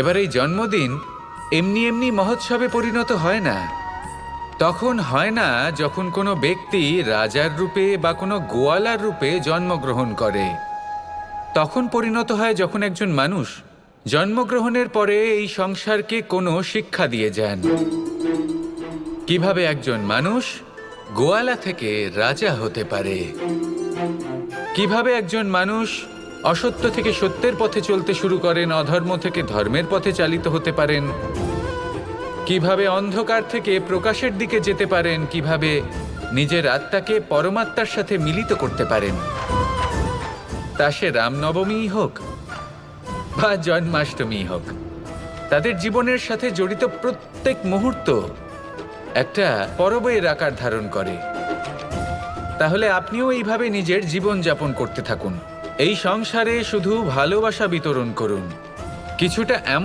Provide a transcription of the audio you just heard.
এবার এই জন্মদিন এমনি এমনি মহোৎসবে পরিণত হয় না। তখন হয় না যখন কোনো ব্যক্তি রাজার রূপে বা কোনো গোয়ালার রূপে জন্মগ্রহণ করে। তখন পরিণত হয় যখন একজন মানুষ জন্মগ্রহণের পরে এই সংসারকে কোনো শিক্ষা দিয়ে যান। কিভাবে একজন মানুষ গোয়ালা থেকে রাজা হতে পারে, কিভাবে একজন মানুষ অসত্য থেকে সত্যের পথে চলতে শুরু করেন, অধর্ম থেকে ধর্মের পথে চালিত হতে পারেন, কিভাবে অন্ধকার থেকে প্রকাশের দিকে যেতে পারেন, কিভাবে নিজের আত্মাকে পরমাত্মার সাথে মিলিত করতে পারেন। তা সে রামনবমী হোক বা জন্মাষ্টমী হোক, তাদের জীবনের সাথে জড়িত প্রত্যেক মুহূর্ত একটা পরবের আকার ধারণ করে। তাহলে আপনিও এইভাবে নিজের জীবন যাপন করতে থাকুন। এই সংসারে শুধু ভালোবাসা বিতরণ করুন, কিছুটা এমন